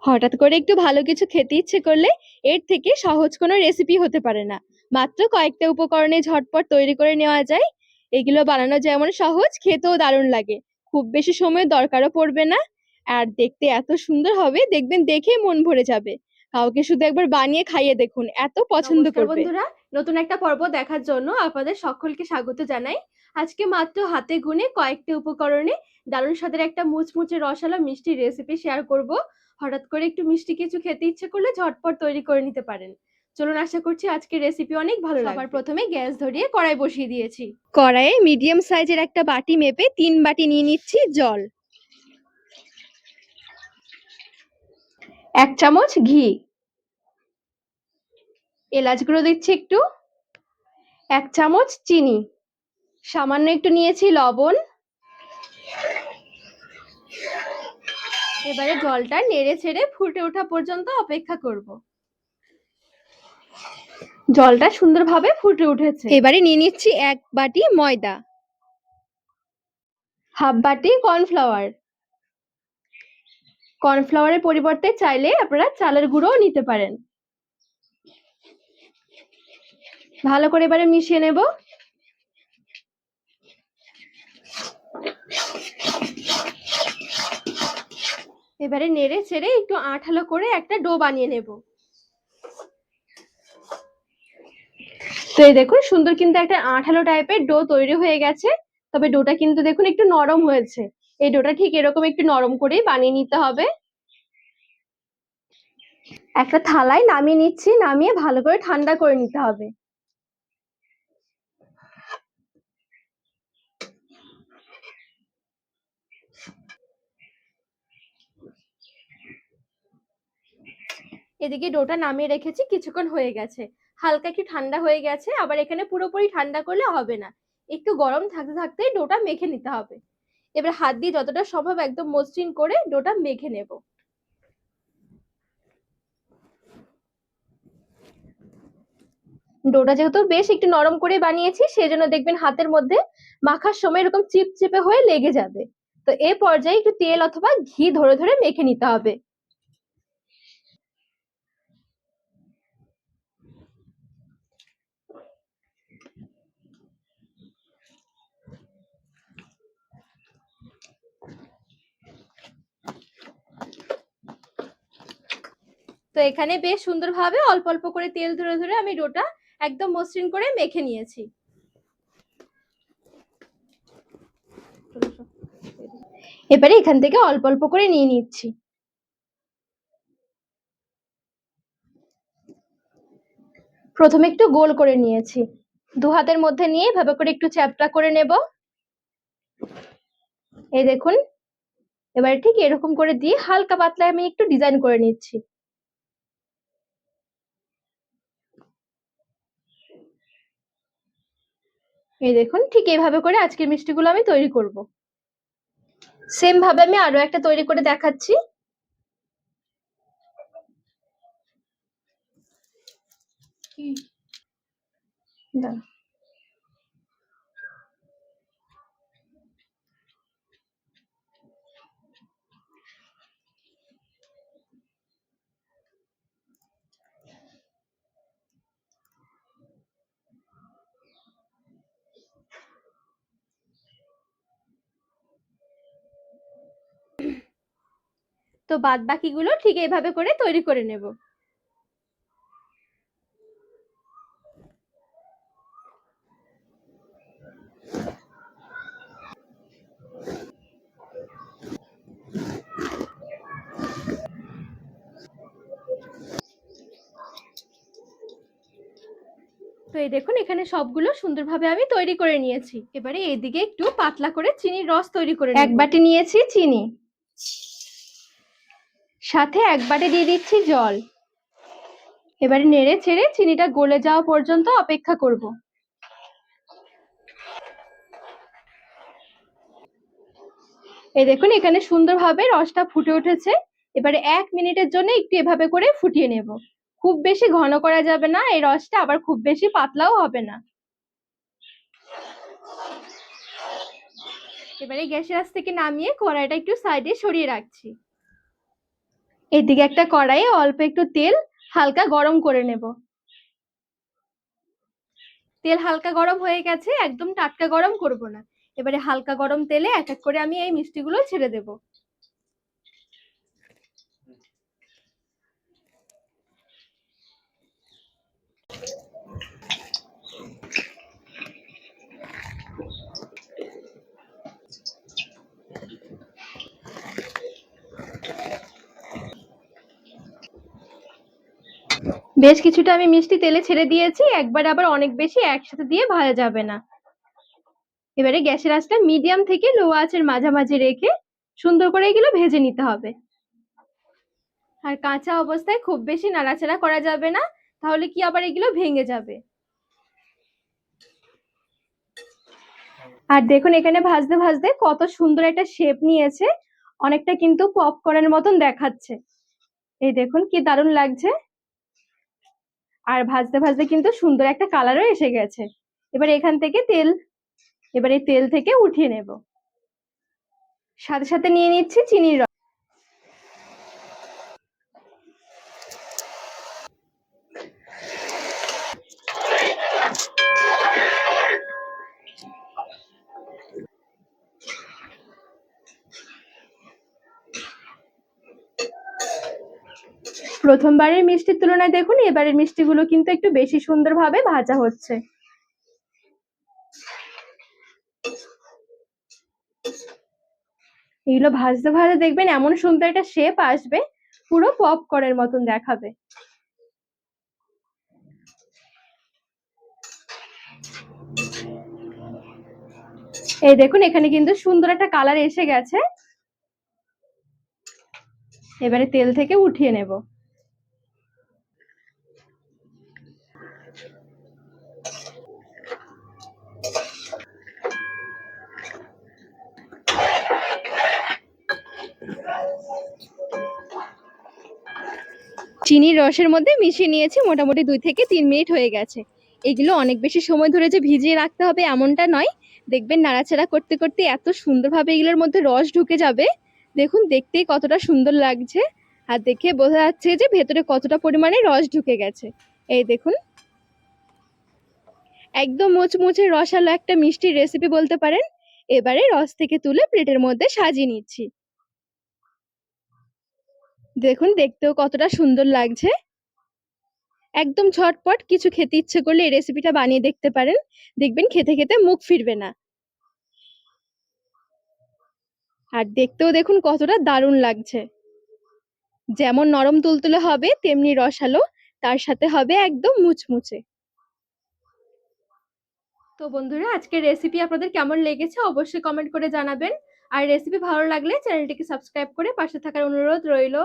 হঠাৎ করে একটু ভালো কিছু খেতে ইচ্ছে করলে এর থেকে সহজ কোনো রেসিপি হতে পারে না। মাত্র কয়েকটা উপকরণে ঝটপট তৈরি করে নেওয়া যায়। এগুলো বানানো যেমন সহজ, খেতেও দারুণ লাগে। খুব বেশি সময়ের দরকারও পড়বে না। আর দেখতে এত সুন্দর হবে, দেখবেন দেখেই মন ভরে যাবে। কাউকে শুধু একবার বানিয়ে খাইয়ে দেখুন, এত পছন্দ নমস্কার করবে। বন্ধুরা, নতুন একটা পর্ব দেখার জন্য আপনাদের সকলকে স্বাগত জানাই। আজকে মাত্র হাতে গুনে কয়েকটি উপকরণে দারুণ স্বাদের একটা মুচমুচে রসালো মিষ্টি রেসিপি শেয়ার করব। হঠাৎ করে একটু মিষ্টি কিছু খেতে ইচ্ছে করলে ঝটপট তৈরি করে নিতে পারেন। চলুন, আশা করছি আজকের রেসিপি অনেক ভালো লাগবে। সবার প্রথমে গ্যাস ধরিয়ে কড়াই বসিয়ে দিয়েছি। কড়াইয়ে মিডিয়াম সাইজের একটা বাটি মেপে 3 বাটি নিয়ে নিচ্ছি জল, 1 চামচ ঘি, এলাচ গুঁড়ো দিচ্ছি একটু, 1 চামচ চিনি, সামান্য একটু নিয়েছি লবণ। এবারে জলটা নেড়ে ছেড়ে ফুটে ওঠা পর্যন্ত অপেক্ষা করব। জলটা সুন্দরভাবে ফুটে উঠেছে। এবারে নিয়ে নিচ্ছি 1 বাটি ময়দা, হাফ বাটি কর্নফ্লাওয়ার। কর্নফ্লাওয়ারের পরিবর্তে চাইলে আপনারা চালের গুঁড়োও নিতে পারেন। ভালো করে এবারে মিশিয়ে নেব। এবারে নেড়ে ছেড়ে একটু আঠালো করে একটা ডো বানিয়ে নেব। তো এই দেখুন, সুন্দর কিন্তু একটা আঠালো টাইপের ডো তৈরি হয়ে গেছে। তবে ডোটা কিন্তু দেখুন একটু নরম হয়েছে। এই ডোটা ঠিক এরকম একটু নরম করেই বানিয়ে নিতে হবে। একটা থালায় নামিয়ে নিচ্ছি, নামিয়ে ভালো করে ঠান্ডা করে নিতে হবে। এদিকে ডোটা নামিয়ে রেখেছি, কিছুক্ষণ হয়ে গেছে। হালকা একটু ঠান্ডা হয়ে গেছে। আবার এখানে পুরোপুরি ঠান্ডা করলে হবে না, একটু গরম থাকতে থাকতেই ডোটা মেখে নিতে হবে। এবার হাত দিয়ে যতটা সম্ভব একদম মসৃণ করে ডোটা মেখে নেব। ডোটা যেহেতু বেশ একটু নরম করে বানিয়েছি, সেজন্য দেখবেন হাতের মধ্যে মাখার সময় এরকম চিপচিপে হয়ে লেগে যাবে। তো এই পর্যায়ে একটু তেল অথবা ঘি ধরে ধরে মেখে নিতে হবে। তো এখানে বেশ সুন্দরভাবে অল্প অল্প করে তেল ধরে ধরে আমি ডোটা একদম মসৃণ করে মেখে নিয়েছি। এবারে এখান থেকে অল্প অল্প করে নিয়ে নিচ্ছি। প্রথমে একটু গোল করে নিয়েছি, 2 হাতের মধ্যে নিয়ে এভাবে করে একটু চ্যাপ্টা করে নেব। এই দেখুন, এবারে ঠিক এরকম করে দিয়ে হালকা পাতলা আমি একটু ডিজাইন করে নিচ্ছি। এই দেখুন, ঠিক এইভাবে করে আজকের মিষ্টিগুলো আমি তৈরি করব। সেম ভাবে আমি আরো একটা তৈরি করে দেখাচ্ছি। দাঁড়াও। তো বাদ বাকিগুলো ঠিক এইভাবে করে তৈরি করে নেব। তো এই দেখুন, এখানে সবগুলো সুন্দরভাবে আমি তৈরি করে নিয়েছি। এবারে এইদিকে একটু পাতলা করে চিনির রস তৈরি করে নেব। 1 বাটি নিয়েছি চিনি, সাথে 1 বাটি দিয়ে দিচ্ছি জল। এবারে নেড়ে ছেড়ে চিনিটা গলে যাওয়া পর্যন্ত অপেক্ষা করব। এই দেখুন, এখানে সুন্দরভাবে রসটা ফুটে উঠেছে। এবারে 1 মিনিটের জন্য একটু এভাবে করে ফুটিয়ে নেব। খুব বেশি ঘন করা যাবে না এই রসটা, আবার খুব বেশি পাতলাও হবে না। এবারে গ্যাসের আঁচ থেকে নামিয়ে কড়াইটা একটু সাইডে সরিয়ে রাখছি। এদিকে একটা কড়াইয়ে অল্প একটু তেল হালকা গরম করে নেব। তেল হালকা গরম হয়ে গেছে, একদম টাটকা গরম করব না। এবারে হালকা গরম তেলে এক এক করে আমি এই মিষ্টিগুলো ছেড়ে দেব। বেশ কিছুটা আমি মিষ্টি তেলে ছেড়ে দিয়েছি, একবার আবার অনেক বেশি একসাথে দিয়ে ভাজা যাবে না। এবারে গ্যাসের আঁচটা মিডিয়াম থেকে লো আঁচের মাঝামাঝি রেখে সুন্দর করে এগুলো ভেজে নিতে হবে। আর কাঁচা অবস্থায় খুব বেশি নাড়াচাড়া করা যাবে না, তাহলে কি আবার এগুলো ভেঙে যাবে। আর দেখুন এখানে ভাজতে ভাজতে কত সুন্দর একটা শেপ নিয়েছে, অনেকটা কিন্তু পপকর্নের মতন দেখাচ্ছে। এই দেখুন কি দারুণ লাগছে। আর ভাজতে ভাজতে কিন্তু সুন্দর একটা কালারও এসে গেছে। এবার এখান থেকে এবার এই তেল থেকে উঠিয়ে নেব। সাথে সাথে নিয়ে নিচ্ছি চিনির রস। প্রথমবারের মিষ্টির তুলনায় দেখুন এবারের মিষ্টিগুলো কিন্তু একটু বেশি সুন্দরভাবে ভাজা হচ্ছে। এগুলো ভাজতে ভাজতে দেখবেন এমন সুন্দর একটা শেপ আসবে, পুরো পপকর্নের মতন দেখাবে। এই দেখুন এখানে কিন্তু সুন্দর একটা কালার এসে গেছে। এবারে তেল থেকে উঠিয়ে নেব। চিনির রসের মধ্যে মিশিয়ে নিয়েছি, মোটামুটি 2 থেকে 3 মিনিট হয়ে গেছে। এগুলো অনেক বেশি সময় ধরে যে ভিজিয়ে রাখতে হবে এমনটা নয়, দেখবেন নাড়াচাড়া করতে করতে এত সুন্দরভাবে এগুলোর মধ্যে রস ঢুকে যাবে। দেখুন দেখতেই কতটা সুন্দর লাগছে, আর দেখে বোঝা যাচ্ছে যে ভেতরে কতটা পরিমাণে রস ঢুকে গেছে। এই দেখুন একদম মুচমুচে রসালো একটা মিষ্টির রেসিপি বলতে পারেন। এবারে রস থেকে তুলে প্লেটের মধ্যে সাজিয়ে নিচ্ছি। দেখুন দেখতেও কতটা সুন্দর লাগছে। একদম ঝটপট, কিছু খেতে ইচ্ছে করলে এই রেসিপিটা বানিয়ে দেখতে পারেন, দেখবেন খেতে খেতে মুখ ফিরবে না। আর দেখতেও দেখুন কতটা দারুণ লাগছে। যেমন নরম তুলতুলে হবে তেমনি রসালো, তার সাথে হবে একদম মুচমুচে। তো বন্ধুরা আজকের রেসিপি আপনাদের কেমন লেগেছে অবশ্যই কমেন্ট করে জানাবেন। আর রেসিপি ভালো লাগলে চ্যানেলটিকে সাবস্ক্রাইব করে পাশে থাকার অনুরোধ রইল।